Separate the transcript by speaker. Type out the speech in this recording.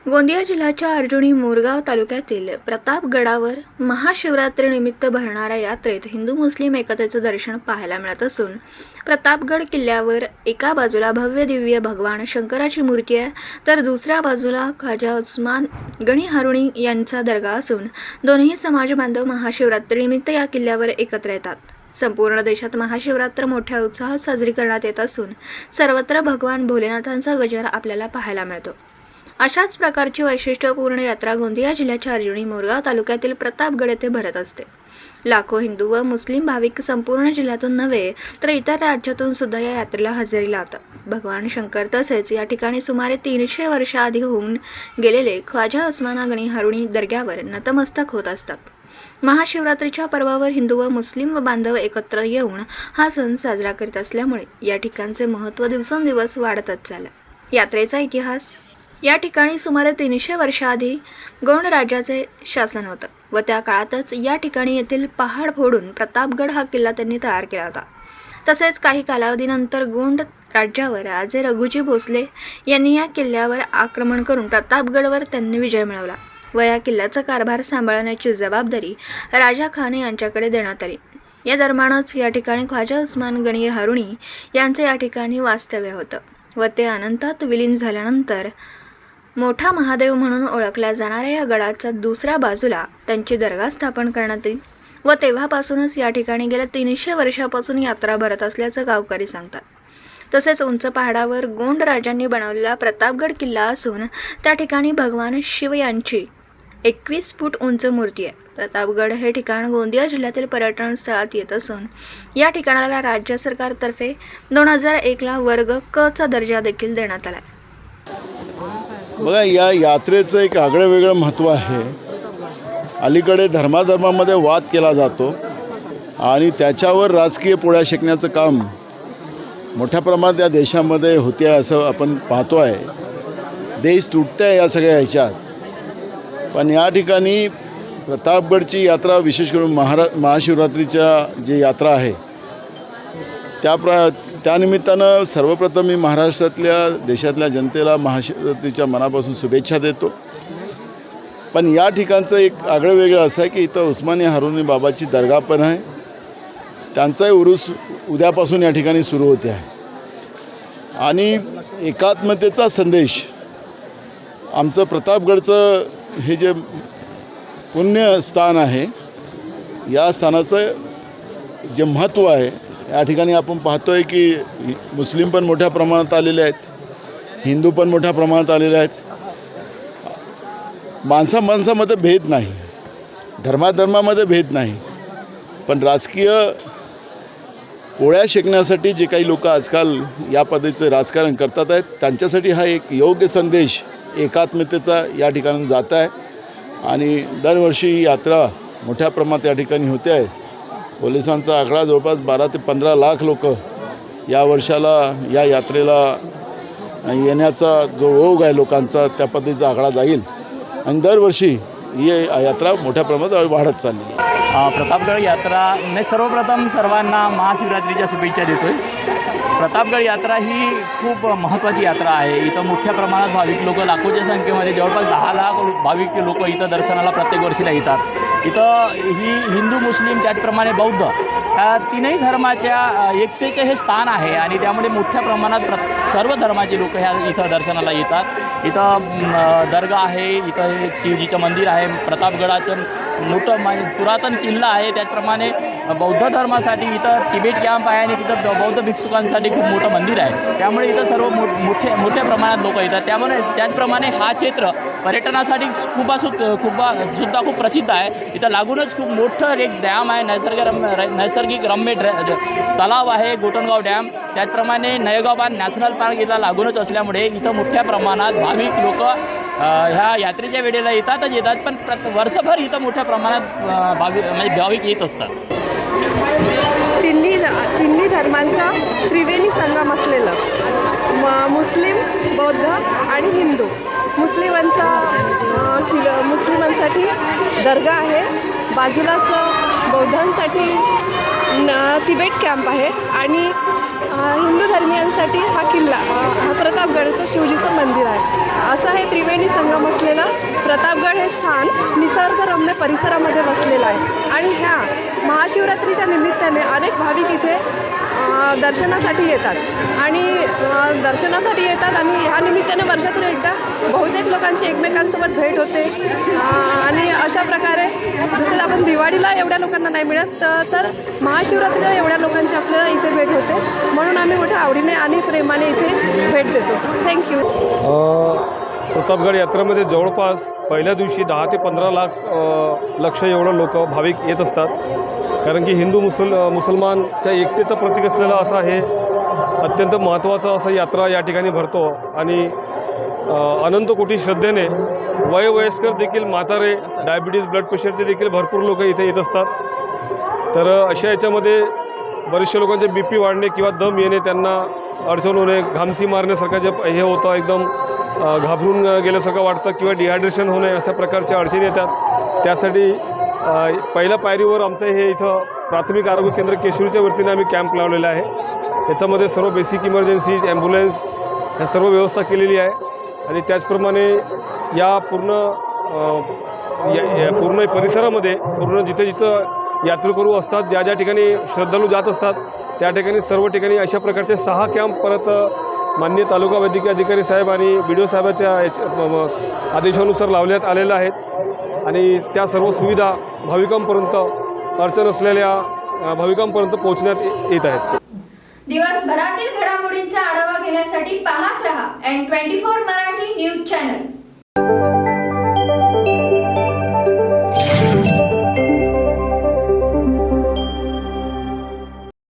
Speaker 1: गोंदिया जिल्ह्याच्या अर्जुनी मोरगाव तालुक्यातील प्रतापगडावर महाशिवरात्रीनिमित्त भरणाऱ्या यात्रेत हिंदू मुस्लिम एकतेचं दर्शन पाहायला मिळत असून प्रतापगड किल्ल्यावर एका बाजूला भव्य दिव्य भगवान शंकराची मूर्ती आहे, तर दुसऱ्या बाजूला ख्वाजा उस्मान गणी हारुणी यांचा दर्गा असून दोन्ही समाज बांधव महाशिवरात्रीनिमित्त या किल्ल्यावर एकत्र येतात। संपूर्ण देशात महाशिवरात्र मोठ्या उत्साहात साजरी करण्यात येत असून सर्वत्र भगवान भोलेनाथांचा गजर आपल्याला पाहायला मिळतो। अशाच प्रकारची वैशिष्ट्यपूर्ण यात्रा गोंदिया जिल्ह्याच्या अर्जुनी मोरगाव तालुक्यातील प्रतापगड येथे भरत असते। लाखो हिंदू व मुस्लिम भाविक संपूर्ण जिल्ह्यातून नव्हे तर इतर राज्यातून सुद्धा या यात्रेला हजेरी लावतात। भगवान शंकर तसेच या ठिकाणी सुमारे 300 वर्षाआधी होऊन गेलेले ख्वाजा उस्मान गणी हारुणी दर्ग्यावर नतमस्तक होत असतात। महाशिवरात्रीच्या पर्वावर हिंदू व मुस्लिम बांधव एकत्र येऊन हा सण साजरा करीत असल्यामुळे या ठिकाणचे महत्त्व दिवसेंदिवस वाढतच चालले। यात्रेचा इतिहास: या ठिकाणी सुमारे 300 वर्षाआधी गोंड राज्याचे शासन होतं व त्या काळातच या ठिकाणी येथील पहाड फोडून प्रतापगड हा किल्ला त्यांनी तयार केला होता। तसेच काही कालावधीनंतर गोंड राज्यावर राजे रघुजी भोसले यांनी या किल्ल्यावर आक्रमण करून प्रतापगडवर त्यांनी विजय मिळवला व या किल्ल्याचा कारभार सांभाळण्याची जबाबदारी राजा खान यांच्याकडे देण्यात आली। या दरम्यानच या ठिकाणी ख्वाजा उस्मान गणी हारुणी यांचे या ठिकाणी वास्तव्य होतं व ते अनंतात विलीन झाल्यानंतर मोठा महादेव म्हणून ओळखल्या जाणाऱ्या या गडाच्या दुसऱ्या बाजूला त्यांची दर्गा स्थापन करण्यात आली व तेव्हापासूनच या ठिकाणी गेल्या 300 वर्षापासून यात्रा भरत असल्याचं गावकरी सांगतात। तसेच उंच पहाडावर गोंड राजांनी बनवलेला प्रतापगड किल्ला असून त्या ठिकाणी भगवान शिव यांची 21 फूट उंच मूर्ती आहे। प्रतापगड हे ठिकाण गोंदिया जिल्ह्यातील पर्यटन स्थळात येत असून या ठिकाणाला राज्य सरकारतर्फे 2001 ला वर्ग क चा दर्जा देखील देण्यात आला।
Speaker 2: बघा, या यात्रेचं एक आगळं वेगळं महत्त्व आहे। अलीकडे धर्माधर्मामध्ये वाद केला जातो आणि त्याच्यावर राजकीय पोळ्या शेकण्याचं काम मोठ्या प्रमाणात या देशामध्ये होते आहे असं आपण पाहतो आहे। देश तुटतं आहे या सगळ्या ह्याच्यात। पण या ठिकाणी प्रतापगडची यात्रा विशेष करून महाशिवरात्रीच्या जी यात्रा आहे त्यानिमित्तानं सर्वप्रथम मी महाराष्ट्रातल्या देशातल्या जनतेला महाशिवरात्रीच्या मनापासून शुभेच्छा देतो। पण या ठिकाणचं एक आगळं वेगळं असं आहे की इथं उस्मानी हारुणी बाबाची दर्गा पण आहे। त्यांचाही उरूस उद्यापासून या ठिकाणी सुरू होते आहे आणि एकात्मतेचा संदेश आमचं प्रतापगडचं हे जे पुण्यस्थान आहे या स्थानाचं जे महत्त्व आहे या ठिकाणी आपण पाहतो आहे की मुस्लिम पण मोठ्या प्रमाणात आलेले आहेत, हिंदू पण मोठ्या प्रमाणात आलेले आहेत। माणसामध्ये भेद नाही, धर्माधर्मामध्ये भेद नाही, पण राजकीय पोळ्या शेकण्यासाठी जे काही लोक आजकाल या पद्धतीचं राजकारण करतात आहेत त्यांच्यासाठी हा एक योग्य संदेश एकात्मतेचा या ठिकाणी जात आहे आणि दरवर्षी ही यात्रा मोठ्या प्रमाणात या ठिकाणी होते आहे। पोलिसांचा आकडा जवळपास 12 ते 15 लाख लोक या वर्षाला या यात्रेला येण्याचा जो ओघ आहे लोकांचा त्या पद्धतीचा आकडा जाईल आणि दरवर्षी ही यात्रा मोठ्या प्रमाणात वाढत चालली आहे।
Speaker 3: प्रतापगड यात्रा मी सर्वप्रथम सर्वांना महाशिवरात्रीच्या शुभेच्छा देतो आहे। प्रतापगड यात्रा ही खूप महत्त्वाची यात्रा आहे। इथं मोठ्या प्रमाणात भाविक लोक लाखोच्या संख्येमध्ये जवळपास 10 लाख भाविक लोक इथं दर्शनाला प्रत्येक वर्षीला येतात। इथं ही हिंदू मुस्लिम त्याचप्रमाणे बौद्ध तीनही धर्माच्या एकतेचे हे स्थान आहे आणि त्यामुळे मोठ्या प्रमाणात सर्व धर्माचे लोक ह्या इथं दर्शनाला येतात। इथं दर्गा आहे, इथं हे शिवजीचं मंदिर आहे, प्रतापगडाचं मोठं पुरातन किल्ला आहे। त्याचप्रमाणे बौद्ध धर्मासाठी इथं तिबेट कॅम्प आहे आणि तिथं बौद्ध भिक्षुकांसाठी खूप मोठं मंदिर आहे। त्यामुळे इथं सर्व मोठ्या प्रमाणात लोक येतात। त्यामुळे त्याचप्रमाणे हा क्षेत्र पर्यटनासाठी सुद्धा खूप प्रसिद्ध आहे। इथं लागूनच खूप मोठं एक डॅम आहे, नैसर्गिक रम्य तलाव आहे गोटनगाव डॅम। त्याचप्रमाणे नयगाव बांध नॅशनल पार्क इथं लागूनच असल्यामुळे इथं मोठ्या प्रमाणात भाविक लोक ह्या यात्रेच्या वेळेला येतात पण वर्षभर इथं मोठ्या प्रमाणात भाविक येत असतात।
Speaker 4: तिन्ही धर्मांचा त्रिवेणी संगम असलेलं मुस्लिम, बौद्ध आणि हिंदू। मुस्लिमांसाठी दर्गा आहे, बाजूलाच बौद्धांसाठी तिबेट कॅम्प आहे आणि हिंदू धर्मियांसाठी हा किल्ला हा प्रतापगडचं शिवजीचं मंदिर आहे. असं हे त्रिवेणी संगम असलेलं प्रतापगड हे स्थान निसर्गरम्य परिसरामध्ये वसलेलं आहे. आणि ह्या महाशिवरात्रीच्या निमित्ताने अनेक भाविक इथे दर्शनासाठी येतात आणि ह्या निमित्ताने वर्षातून एकदा बहुतेक लोकांची एकमेकांसोबत भेट होते. आणि अशा प्रकारे जसं आपण दिवाळीला एवढ्या लोकांना नाही मिळत तर महाशिवरात्रीला एवढ्या लोकांची आपल्याला इथे भेट होते. म्हणून आम्ही मोठ्या आवडीने आणि प्रेमाने इथे भेट देतो. थँक्यू.
Speaker 5: प्रतापगड यात्रेमध्ये जवळपास पहिल्या दिवशी 10 ते 15 लक्ष एवढं लोक भाविक येत असतात. कारण की हिंदू मुसलमानच्या एकतेचं प्रतीक असलेलं असं हे अत्यंत महत्त्वाचं असं यात्रा या ठिकाणी भरतो. आणि अनंत कोटी श्रद्धेने वयस्कर देखील, म्हातारे, डायबिटीज, ब्लड प्रेशरचे देखील भरपूर लोक इथे येत असतात. तर अशा याच्यामध्ये बरेचशा लोकांचे BP वाढणे किंवा दम येणे, त्यांना अडचण होणे, घामसी मारण्यासारखं जे हे होतं, एकदम घाबरून गेल्यासारखं वाटतं किंवा डिहायड्रेशन होणे, अशा प्रकारच्या अडचणी येतात. त्यासाठी पहिल्या पायरीवर आमचं हे इथं प्राथमिक आरोग्य केंद्र केशरीच्या वतीने आम्ही कॅम्प लावलेला आहे. याच्यामध्ये सर्व बेसिक इमर्जन्सी, ॲम्ब्युलन्स ह्या सर्व व्यवस्था केलेली आहे. आणि त्याचप्रमाणे या पूर्ण परिसरामध्ये जिथे यात्रेकरू असतात, ज्या ठिकाणी श्रद्धाळू जात असतात, त्या ठिकाणी सर्व ठिकाणी अशा प्रकारचे 6 कॅम्प परत माननीय तालुका वैद्यकीय अधिकारी साहेब आणि BDO साहेबाच्या आदेशानुसार लावण्यात आलेल्या आहेत. आणि त्या सर्व सुविधा भाविकांपर्यंत, अडचण असलेल्या भाविकांपर्यंत पोहोचण्यात येत आहेत.
Speaker 1: दिवसभरातील घडामोडींचा आढावा घेण्यासाठी पाहत रहा N24 मराठी न्यूज चॅनल.